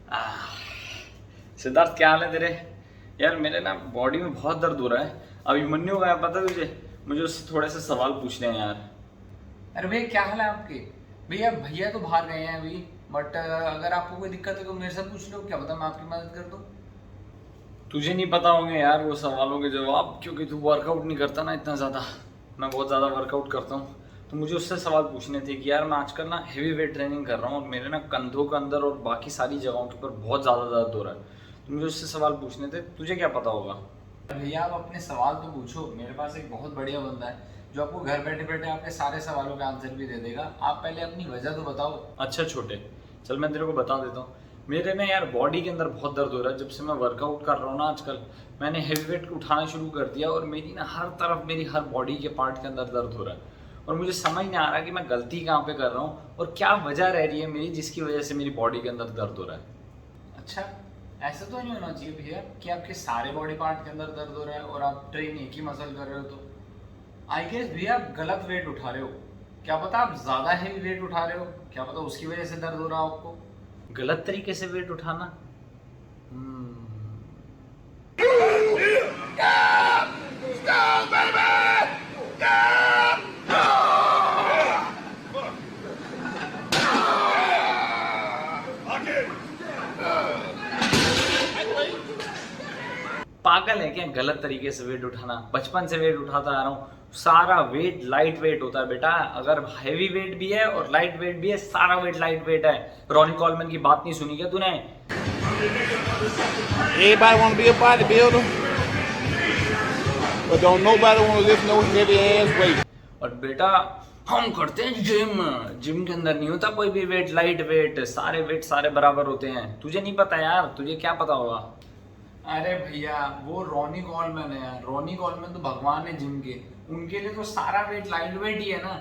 आह, सिद्धार्थ क्या हाल है तेरे? यार मेरे ना बॉडी में बहुत दर्द हो रहा है। अभिमन्यु का पता है तुझे? मुझे उससे थोड़े से सवाल पूछने हैं यार। अरे भैया क्या हाल है आपके? भैया भैया तो बाहर गए हैं अभी। बट अगर आपको कोई दिक्कत है तो मेरे से पूछ लो, क्या पता मैं आपकी मदद कर दूं। तुझे नहीं पता होंगे यार वो सवालों के जवाब, क्योंकि तू वर्कआउट नहीं करता ना इतना ज़्यादा। मैं बहुत ज़्यादा वर्कआउट करता हूँ। तो मुझे उससे सवाल पूछने थे कि यार मैं आजकल ना हेवी वेट ट्रेनिंग कर रहा हूँ और मेरे ना कंधों के अंदर और बाकी सारी जगहों के ऊपर बहुत ज़्यादा दर्द हो रहा है। तो मुझे उससे सवाल पूछने थे, तुझे क्या पता होगा? भैया आप अपने सवाल तो पूछो, मेरे पास एक बहुत बढ़िया बंदा है जो आपको घर बैठे बैठे आपके सारे सवालों के आंसर भी दे देगा। आप पहले अपनी वजह तो बताओ। अच्छा छोटे, चल मैं तेरे को बता देता हूँ। मेरे ना यार बॉडी के अंदर बहुत दर्द हो रहा है जब से मैं वर्कआउट कर रहा हूँ ना आजकल। मैंने हेवी वेट उठाना शुरू कर दिया और मेरी ना हर तरफ, मेरी हर बॉडी के पार्ट के अंदर दर्द हो रहा है। और मुझे समझ नहीं आ रहा कि मैं गलती कहाँ पे कर रहा हूँ और क्या वजह रह रही है मेरी, जिसकी वजह से मेरी बॉडी के अंदर दर्द हो रहा है। अच्छा, ऐसा तो नहीं होना चाहिए भैया कि आपके सारे बॉडी पार्ट के अंदर दर्द हो रहा है और आप ट्रेन एक ही मसल कर रहे हो। तो आई गेस भैया आप गलत वेट उठा रहे हो। क्या पता आप ज्यादा हेवी वेट उठा रहे हो, क्या पता उसकी वजह से दर्द हो रहा हो आपको। गलत तरीके से वेट उठाना? हम्म, पागल है क्या गलत तरीके से वेट उठाना? बचपन से वेट उठाता आ रहा हूँ। सारा वेट लाइट वेट होता है बेटा। अगर हैवी वेट भी है और लाइट वेट भी है, सारा वेट लाइट वेट है। रॉनी कॉलमैन की बात नहीं सुनी क्या तूने? Everybody want to be a bodybuilder, but don't nobody want to lift no heavy ass weight. और बेटा हम करते हैं जिम। जिम के अंदर नहीं होता कोई भी वेट लाइट वेट, सारे वेट सारे बराबर होते हैं। तुझे नहीं पता यार, तुझे क्या पता होगा? अरे भैया वो रॉनी कॉलमैन है यार, रॉनी कॉलमैन तो भगवान है जिम के। उनके लिए तो सारा वेट लाइट वेट ही है ना।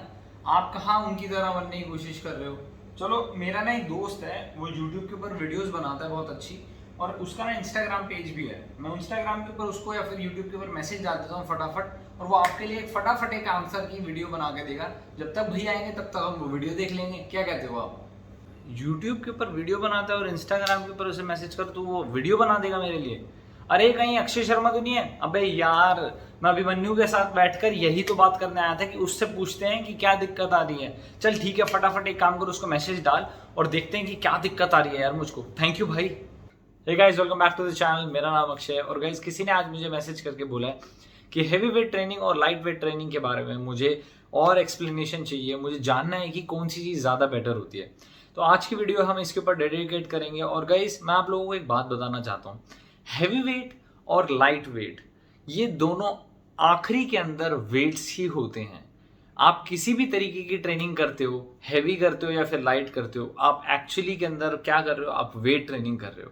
आप कहाँ उनकी तरह बनने की कोशिश कर रहे हो। चलो मेरा ना एक दोस्त है, वो यूट्यूब के ऊपर वीडियोस बनाता है बहुत अच्छी, और उसका ना इंस्टाग्राम पेज भी है। मैं इंस्टाग्राम के ऊपर उसको या फिर यूट्यूब के ऊपर मैसेज डाल देता हूँ फटाफट, और वो आपके लिए फटाफट एक आंसर की वीडियो बना के देगा। जब तक भैया आएंगे तब तक हम वो वीडियो देख लेंगे, क्या कहते हो आप? यूट्यूब के ऊपर वीडियो बनाता है और इंस्टाग्राम के ऊपर उसे मैसेज कर तो वो वीडियो बना देगा मेरे लिए? अरे कहीं अक्षय शर्मा तो नहीं है? अबे यार, मैं अभिमन्यु के साथ बैठकर यही तो बात करने आया था कि उससे पूछते हैं कि क्या दिक्कत आ रही है। चल ठीक है, फटाफट एक काम कर, उसको मैसेज डाल और देखते हैं कि क्या दिक्कत आ रही है यार मुझको। थैंक यू भाई। Hey guys, welcome back to the channel. मेरा नाम अक्षय है और गाइस किसी ने आज मुझे मैसेज करके बोला है कि हेवी वेट ट्रेनिंग और लाइट वेट ट्रेनिंग के बारे में मुझे और एक्सप्लेनेशन चाहिए। मुझे जानना है कि कौन सी चीज़ ज़्यादा बेटर होती है। तो आज की वीडियो हम इसके ऊपर डेडिकेट करेंगे। और गाइस मैं आप लोगों को एक बात बताना चाहता हूँ, हैवी वेट और लाइट वेट ये दोनों आखिरी के अंदर वेट्स ही होते हैं। आप किसी भी तरीके की ट्रेनिंग करते हो, हैवी करते हो या फिर लाइट करते हो, आप एक्चुअली के अंदर क्या कर रहे हो? आप वेट ट्रेनिंग कर रहे हो।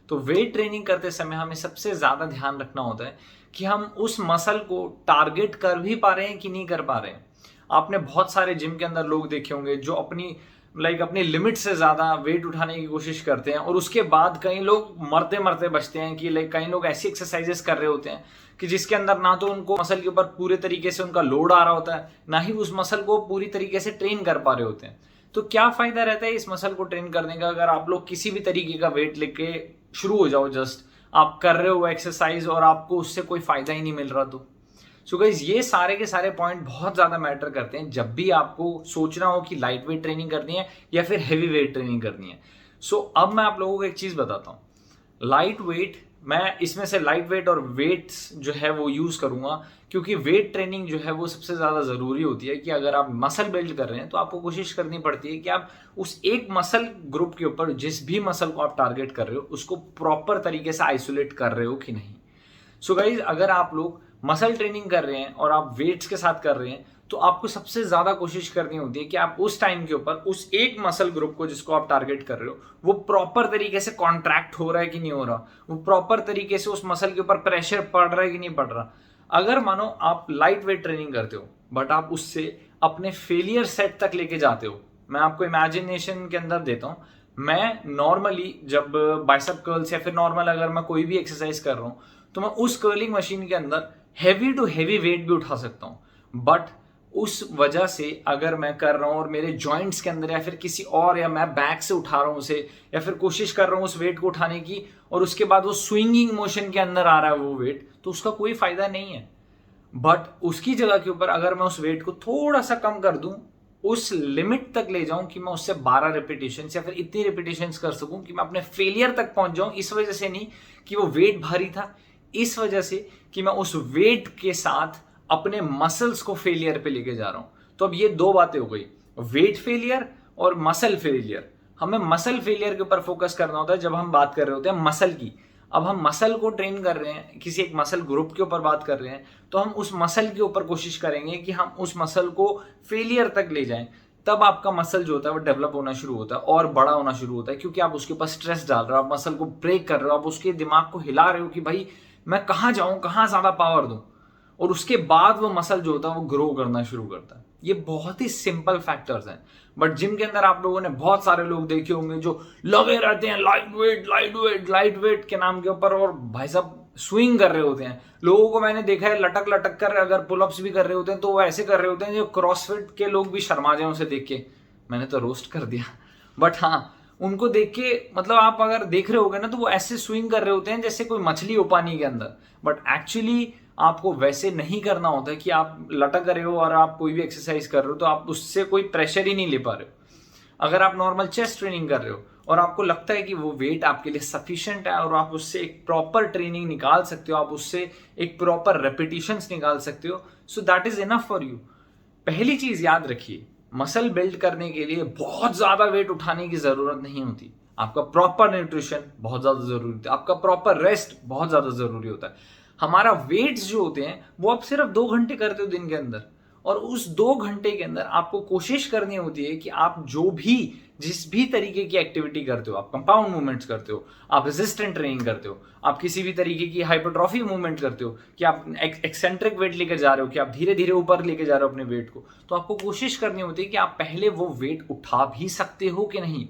तो वेट ट्रेनिंग करते समय हमें सबसे ज़्यादा ध्यान रखना होता है कि हम उस मसल को टारगेट कर भी पा रहे हैं कि नहीं कर पा रहे हैं। आपने बहुत सारे जिम के अंदर लोग देखे होंगे जो अपनी लिमिट से ज़्यादा वेट उठाने की कोशिश करते हैं और उसके बाद कई लोग मरते मरते बचते हैं कि कई लोग ऐसी एक्सरसाइजेस कर रहे होते हैं कि जिसके अंदर ना तो उनको मसल के ऊपर पूरे तरीके से उनका लोड आ रहा होता है, ना ही उस मसल को पूरी तरीके से ट्रेन कर पा रहे होते हैं। तो क्या फायदा रहता है इस मसल को ट्रेन करने का अगर आप लोग किसी भी तरीके का वेट लेके शुरू हो जाओ, जस्ट आप कर रहे हो एक्सरसाइज और आपको उससे कोई फायदा ही नहीं मिल रहा? तो सो गाइस ये सारे के सारे पॉइंट बहुत ज़्यादा मैटर करते हैं जब भी आपको सोचना हो कि लाइट वेट ट्रेनिंग करनी है या फिर हैवी वेट ट्रेनिंग करनी है। सो अब मैं आप लोगों को एक चीज़ बताता हूँ। लाइट वेट, मैं इसमें से लाइट वेट और वेट्स जो है वो यूज़ करूँगा, क्योंकि वेट ट्रेनिंग जो है वो सबसे ज़्यादा ज़रूरी होती है कि अगर आप मसल बिल्ड कर रहे हैं तो आपको कोशिश करनी पड़ती है कि आप उस एक मसल ग्रुप के ऊपर, जिस भी मसल को आप टारगेट कर रहे हो, उसको प्रॉपर तरीके से आइसोलेट कर रहे हो कि नहीं। सो गाइज अगर आप लोग मसल ट्रेनिंग कर रहे हैं और आप वेट्स के साथ कर रहे हैं तो आपको सबसे ज्यादा कोशिश करनी होती है कि आप उस टाइम के ऊपर उस एक मसल ग्रुप को जिसको आप टारगेट कर रहे हो वो प्रॉपर तरीके से कॉन्ट्रैक्ट हो रहा है कि नहीं हो रहा, वो प्रॉपर तरीके से उस मसल के ऊपर प्रेशर पड़ रहा है कि नहीं पड़ रहा। अगर मानो आप लाइट वेट ट्रेनिंग करते हो बट आप उससे अपने फेलियर सेट तक लेके जाते हो, मैं आपको इमेजिनेशन के अंदर देता हूँ। मैं नॉर्मली जब बाइसेप कर्ल्स या फिर नॉर्मल अगर मैं कोई भी एक्सरसाइज कर रहा हूँ तो मैं उस कर्लिंग मशीन के अंदर हैवी टू हैवी वेट भी उठा सकता हूँ, बट उस वजह से अगर मैं कर रहा हूँ और मेरे जॉइंट्स के अंदर या फिर किसी और, या मैं बैक से उठा रहा हूँ उसे, या फिर कोशिश कर रहा हूँ उस वेट को उठाने की और उसके बाद वो स्विंगिंग मोशन के अंदर आ रहा है वो वेट, तो उसका कोई फायदा नहीं है। बट उसकी जगह के ऊपर अगर मैं उस वेट को थोड़ा सा कम कर दूं, उस लिमिट तक ले जाऊं कि मैं उससे 12 रेपिटेशन या फिर इतनी रेपिटेशन कर सकूं कि मैं अपने फेलियर तक पहुंच जाऊं, इस वजह से नहीं कि वो वेट भारी था, इस वजह से कि मैं उस वेट के साथ अपने मसल्स को फेलियर पे लेके जा रहा हूं। तो अब ये दो बातें हो गई, वेट फेलियर और मसल फेलियर। हमें मसल फेलियर के ऊपर फोकस करना होता है जब हम बात कर रहे होते हैं मसल की। अब हम मसल को ट्रेन कर रहे हैं, किसी एक मसल ग्रुप के ऊपर बात कर रहे हैं, तो हम उस मसल के ऊपर कोशिश करेंगे कि हम उस मसल को फेलियर तक ले जाएं। तब आपका मसल जो होता है वो डेवलप होना शुरू होता है और बड़ा होना शुरू होता है, क्योंकि आप उसके ऊपर स्ट्रेस डाल रहे हो, आप मसल को ब्रेक कर रहे हो, आप उसके दिमाग को हिला रहे हो कि भाई मैं कहाँ जाऊं, कहाँ ज्यादा पावर दूं, और उसके बाद वो मसल जो होता है वो ग्रो करना शुरू करता है। ये बहुत ही सिंपल फैक्टर्स हैं, बट जिम के अंदर आप लोगों ने बहुत सारे लोग देखे होंगे जो लगे रहते हैं लाइट वेट के नाम के ऊपर, और भाई साहब स्विंग कर रहे होते हैं। लोगों को मैंने देखा है लटक लटक कर अगर पुलअप्स भी कर रहे होते हैं तो वो ऐसे कर रहे होते हैं जो क्रॉसफिट के लोग भी शर्मा जाए उसे देख के। मैंने तो रोस्ट कर दिया, बट हाँ, उनको देख के मतलब आप अगर देख रहे होगे ना तो वो ऐसे स्विंग कर रहे होते हैं जैसे कोई मछली हो पानी के अंदर। बट एक्चुअली आपको वैसे नहीं करना होता है कि आप लटक रहे हो और आप कोई भी एक्सरसाइज कर रहे हो तो आप उससे कोई प्रेशर ही नहीं ले पा रहे हो। अगर आप नॉर्मल चेस्ट ट्रेनिंग कर रहे हो और आपको लगता है कि वो वेट आपके लिए सफिशिएंट है और आप उससे एक प्रॉपर ट्रेनिंग निकाल सकते हो, आप उससे एक प्रॉपर रेपिटेशंस निकाल सकते हो, so that is enough for you. पहली चीज याद रखिए, मसल बिल्ड करने के लिए बहुत ज्यादा वेट उठाने की जरूरत नहीं होती। आपका प्रॉपर न्यूट्रिशन बहुत ज्यादा जरूरी होता है, आपका प्रॉपर रेस्ट बहुत ज्यादा जरूरी होता है। हमारा वेट्स जो होते हैं वो आप सिर्फ 2 घंटे करते हो दिन के अंदर, और उस 2 घंटे के अंदर आपको कोशिश करनी होती है कि आप जो भी जिस भी तरीके की एक्टिविटी करते हो, आप कंपाउंड मूवमेंट्स करते हो, आप रेजिस्टेंट ट्रेनिंग करते हो, आप किसी भी तरीके की हाइपरट्रॉफी मूवमेंट करते हो, कि आप एक्सेंट्रिक वेट लेकर जा रहे हो, कि आप धीरे धीरे ऊपर लेके जा रहे हो अपने वेट को, तो आपको कोशिश करनी होती है कि आप पहले वो वेट उठा भी सकते हो कि नहीं।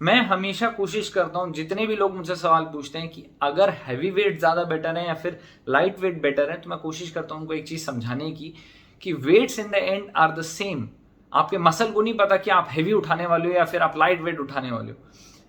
मैं हमेशा कोशिश करता हूं, जितने भी लोग मुझसे सवाल पूछते हैं कि अगर हैवी वेट ज्यादा बेटर है या फिर लाइट वेट बेटर है, तो मैं कोशिश करता हूं उनको एक चीज समझाने की कि weights in the end are the same. आपके मसल को नहीं पता कि आप हैवी उठाने वाले हो या फिर आप लाइट वेट उठाने वाले हो।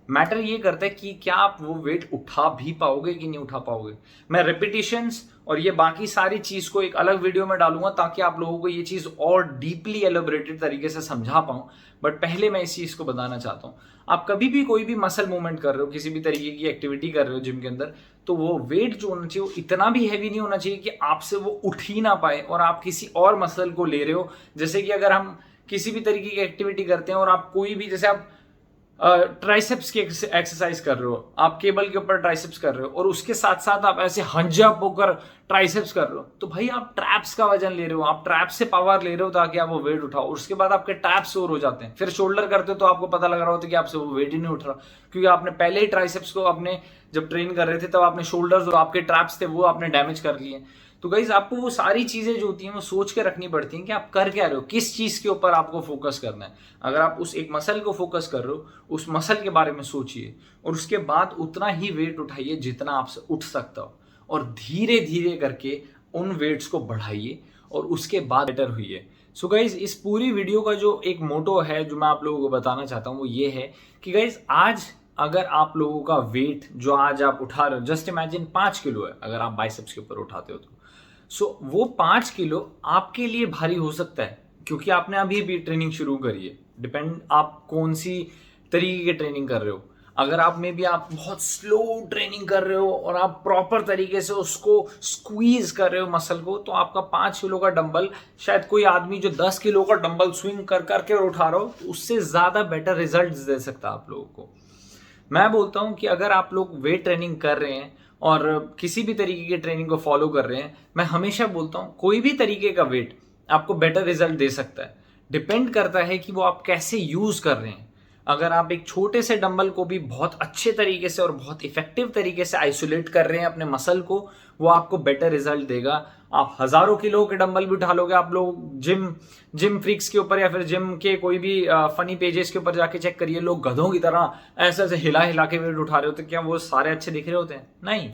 मैटर ये करता है कि क्या आप वो वेट उठा भी पाओगे कि नहीं उठा पाओगे। मैं रेपिटेशंस और ये बाकी सारी चीज को एक अलग वीडियो में डालूंगा ताकि आप लोगों को ये चीज और डीपली एलोबरेटेड तरीके से समझा पाऊं। बट पहले मैं इस चीज को बताना चाहता हूं, आप कभी भी कोई भी मसल मूवमेंट कर रहे हो, किसी भी तरीके की एक्टिविटी कर रहे हो जिम के अंदर, तो वो वेट जो होना चाहिए वो इतना भी हैवी नहीं होना चाहिए कि आपसे वो उठ ही ना पाए और आप किसी और मसल को ले रहे हो। जैसे कि अगर हम किसी भी तरीके की एक्टिविटी करते हैं और आप कोई भी, जैसे आप ट्राइसेप्स की एक्सरसाइज कर रहे हो, आप केबल के ऊपर ट्राइसेप्स कर रहे हो और उसके साथ साथ आप ऐसे हंजअप होकर ट्राइसेप्स कर रहे हो, तो भाई आप ट्रैप्स का वजन ले रहे हो, आप ट्रैप से पावर ले रहे हो ताकि आप वो वेट उठाओ। उसके बाद आपके ट्रैप्स ओवर हो जाते हैं, फिर शोल्डर करते हो तो आपको पता लग रहा होता है कि आपसे वो वेट ही नहीं उठ रहा, क्योंकि आपने पहले ही ट्राइसेप्स को अपने जब ट्रेन कर रहे थे तब आपने शोल्डर्स और आपके ट्रैप्स थे वो आपने डैमेज कर लिए। तो गाइस आपको वो सारी चीजें जो होती हैं वो सोच के रखनी पड़ती हैं कि आप कर क्या रहे हो, किस चीज के ऊपर आपको फोकस करना है। अगर आप उस एक मसल को फोकस कर रहे हो, उस मसल के बारे में सोचिए और उसके बाद उतना ही वेट उठाइए जितना आपसे उठ सकता हो, और धीरे धीरे करके उन वेट्स को बढ़ाइए और उसके बाद बेटर हुई। सो गाइज इस पूरी वीडियो का जो एक मोटो है जो मैं आप लोगों को बताना चाहता हूँ वो ये है कि गाइज आज अगर आप लोगों का वेट जो आज आप उठा रहे हो, जस्ट इमेजिन 5 किलो है अगर आप बाइसेप्स के ऊपर उठाते हो तो, सो वो 5 किलो आपके लिए भारी हो सकता है क्योंकि आपने अभी भी ट्रेनिंग शुरू करी है। डिपेंड आप कौन सी तरीके की ट्रेनिंग कर रहे हो। अगर आप में भी आप बहुत स्लो ट्रेनिंग कर रहे हो और आप प्रॉपर तरीके से उसको स्क्वीज कर रहे हो मसल को, तो आपका 5 किलो का डंबल, शायद कोई आदमी जो 10 किलो का डंबल स्विंग कर करके उठा रहा हो, उससे ज्यादा बेटर रिजल्ट दे सकता है आप लोगों को। मैं बोलता हूं कि अगर आप लोग वेट ट्रेनिंग कर रहे हैं और किसी भी तरीके की ट्रेनिंग को फॉलो कर रहे हैं, मैं हमेशा बोलता हूं कोई भी तरीके का वेट आपको बेटर रिजल्ट दे सकता है। डिपेंड करता है कि वो आप कैसे यूज कर रहे हैं। अगर आप एक छोटे से डंबल को भी बहुत अच्छे तरीके से और बहुत इफेक्टिव तरीके से आइसोलेट कर रहे हैं अपने मसल को, वो आपको बेटर रिजल्ट देगा। आप हजारों किलो के डंबल भी उठा लोगे, आप लोग जिम फ्रिक्स के ऊपर या फिर जिम के कोई भी फनी पेजेस के ऊपर जाके चेक करिए, लोग गधों की तरह ऐसे ऐसे हिला हिला के वेट उठा रहे होते, क्या वो सारे अच्छे दिख रहे होते हैं? नहीं।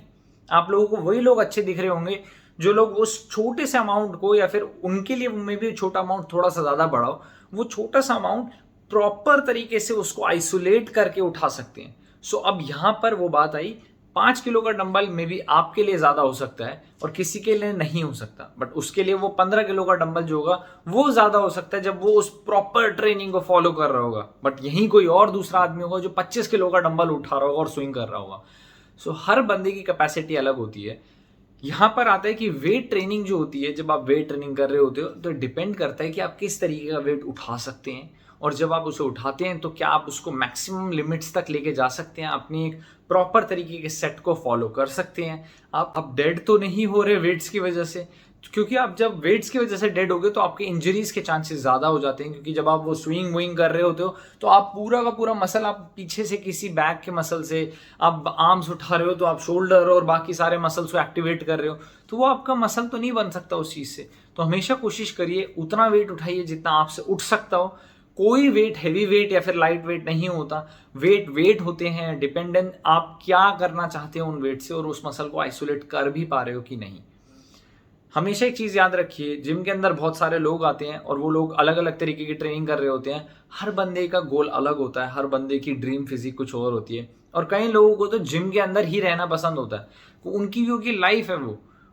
आप लोगों को वही लोग अच्छे दिख रहे होंगे जो लोग उस छोटे से अमाउंट को, या फिर उनके लिए मे भी छोटा अमाउंट थोड़ा सा ज़्यादा बड़ा हो, वो छोटा सा अमाउंट प्रॉपर तरीके से उसको आइसोलेट करके उठा सकते हैं। सो अब यहाँ पर वो बात आई, 5 किलो का डंबल में भी आपके लिए ज़्यादा हो सकता है और किसी के लिए नहीं हो सकता, बट उसके लिए वो 15 किलो का डंबल जो होगा वो ज़्यादा हो सकता है जब वो उस प्रॉपर ट्रेनिंग को फॉलो कर रहा होगा। बट यहीं कोई और दूसरा आदमी होगा जो 25 किलो का डंबल उठा रहा होगा और स्विंग कर रहा होगा। सो हर बंदे की कैपेसिटी अलग होती है। यहाँ पर आता है कि वेट ट्रेनिंग जो होती है, जब आप वेट ट्रेनिंग कर रहे होते हो तो डिपेंड करता है कि आप किस तरीके का वेट उठा सकते हैं, और जब आप उसे उठाते हैं तो क्या आप उसको मैक्सिमम लिमिट्स तक लेके जा सकते हैं, अपनी एक प्रॉपर तरीके के सेट को फॉलो कर सकते हैं। आप डेड तो नहीं हो रहे वेट्स की वजह से, क्योंकि आप जब वेट्स की वजह से डेड हो गए तो आपके इंजरीज के चांसेस ज़्यादा हो जाते हैं, क्योंकि जब आप वो स्विंग विंग कर रहे होते हो तो आप पूरा का पूरा मसल, आप पीछे से किसी बैक के मसल से आप आर्म्स उठा रहे हो तो आप शोल्डर और बाकी सारे मसल्स को एक्टिवेट कर रहे हो, तो वो आपका मसल तो नहीं बन सकता उस चीज़ से। तो हमेशा कोशिश करिए उतना वेट उठाइए जितना आपसे उठ सकता हो। कोई वेट हैवी वेट या फिर लाइट वेट नहीं होता, वेट होते हैं, डिपेंडेंट आप क्या करना चाहते हो उन वेट से और उस मसल को आइसोलेट कर भी पा रहे हो कि नहीं। हमेशा एक चीज़ याद रखिए, जिम के अंदर बहुत सारे लोग आते हैं और वो लोग अलग अलग तरीके की ट्रेनिंग कर रहे होते हैं। हर बंदे का गोल अलग होता है, हर बंदे की ड्रीम फिजिक कुछ और होती है, और कई लोगों को तो जिम के अंदर ही रहना पसंद होता है। उनकी क्योंकि लाइफ है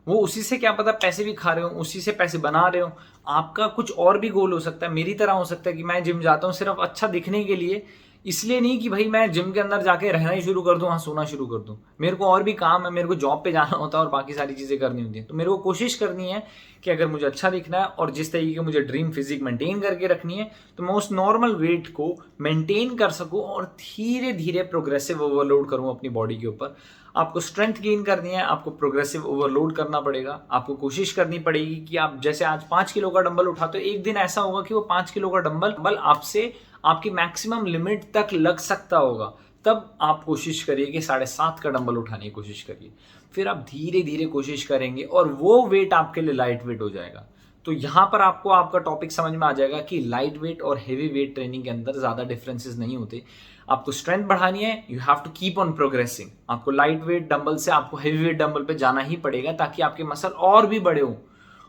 वो उसी से क्या पता पैसे भी खा रहे हो, उसी से पैसे बना रहे हो। आपका कुछ और भी गोल हो सकता है, मेरी तरह हो सकता है कि मैं जिम जाता हूँ सिर्फ अच्छा दिखने के लिए, इसलिए नहीं कि भाई मैं जिम के अंदर जाके रहना ही शुरू कर दूं, वहाँ सोना शुरू कर दूं। मेरे को और भी काम है, मेरे को जॉब पे जाना होता है और बाकी सारी चीज़ें करनी होती हैं। तो मेरे को कोशिश करनी है कि अगर मुझे अच्छा दिखना है और जिस तरीके की मुझे ड्रीम फिजिक मेंटेन करके रखनी है, तो मैं उस नॉर्मल वेट को मेंटेन कर सकूं और धीरे धीरे प्रोग्रेसिव ओवरलोड करूं अपनी बॉडी के ऊपर। आपको स्ट्रेंथ गेन करनी है, आपको प्रोग्रेसिव ओवरलोड करना पड़ेगा। आपको कोशिश करनी पड़ेगी कि आप जैसे आज 5 किलो का डंबल उठाते हो, एक दिन ऐसा होगा कि वो 5 किलो का डंबल आपसे आपकी मैक्सिमम लिमिट तक लग सकता होगा, तब आप कोशिश करिए कि 7.5 का डंबल उठाने की कोशिश करिए। फिर आप धीरे धीरे कोशिश करेंगे और वो वेट आपके लिए लाइट वेट हो जाएगा। तो यहाँ पर आपको आपका टॉपिक समझ में आ जाएगा कि लाइट वेट और हेवी वेट ट्रेनिंग के अंदर ज़्यादा डिफरेंसेस नहीं होते। आपको स्ट्रेंथ बढ़ानी है, you have to keep on progressing. आपको लाइट वेट डंबल से आपको हेवी वेट डंबल पे जाना ही पड़ेगा ताकि आपके मसल और भी बड़े हों,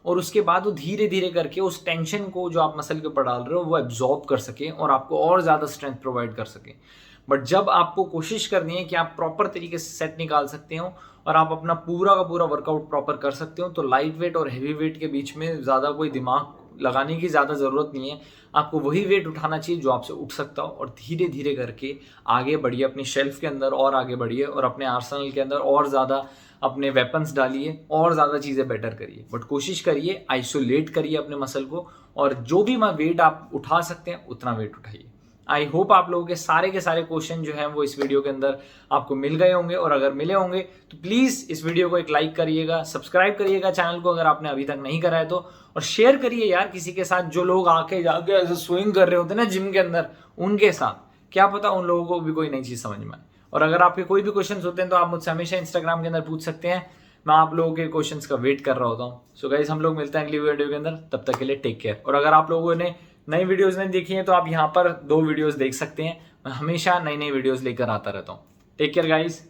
और उसके बाद वो धीरे धीरे करके उस टेंशन को जो आप मसल के ऊपर डाल रहे हो वो एब्जॉर्ब कर सकें और आपको और ज़्यादा स्ट्रेंथ प्रोवाइड कर सकें। बट जब आपको कोशिश करनी है कि आप प्रॉपर तरीके से सेट निकाल सकते हो और आप अपना पूरा का पूरा वर्कआउट प्रॉपर कर सकते हो, तो लाइट वेट और हेवी वेट के बीच में ज़्यादा कोई दिमाग लगाने की ज़्यादा ज़रूरत नहीं है। आपको वही वेट उठाना चाहिए जो आपसे उठ सकता हो, और धीरे धीरे करके आगे बढ़िए अपनी शेल्फ के अंदर, और आगे बढ़िए और अपने आर्सेनल के अंदर और ज़्यादा अपने वेपन्स डालिए और ज़्यादा चीज़ें बेटर करिए। बट कोशिश करिए आइसोलेट करिए अपने मसल को, और जो भी वेट आप उठा सकते हैं उतना वेट उठाइए। आई होप आप लोगों के सारे क्वेश्चन जो हैं वो इस वीडियो के अंदर आपको मिल गए होंगे, और अगर मिले होंगे तो प्लीज़ इस वीडियो को एक लाइक करिएगा, सब्सक्राइब करिएगा चैनल को अगर आपने अभी तक नहीं करा है तो, और शेयर करिए यार किसी के साथ जो लोग आके जाके ऐसे स्विंग कर रहे होते हैं ना जिम के अंदर, उनके साथ, क्या पता उन लोगों को भी कोई नई चीज़ समझ में आए। और अगर आपके कोई भी क्वेश्चन होते हैं तो आप मुझसे हमेशा इंस्टाग्राम के अंदर पूछ सकते हैं, मैं आप लोगों के क्वेश्चंस का वेट कर रहा होता हूँ। सो गाइस, हम लोग मिलते हैं अगली वीडियो के अंदर, तब तक के लिए टेक केयर। और अगर आप लोगों ने नई वीडियोस नहीं देखी हैं तो आप यहाँ पर 2 वीडियोस देख सकते हैं। मैं हमेशा नई वीडियोस लेकर आता रहता हूँ। Take care guys.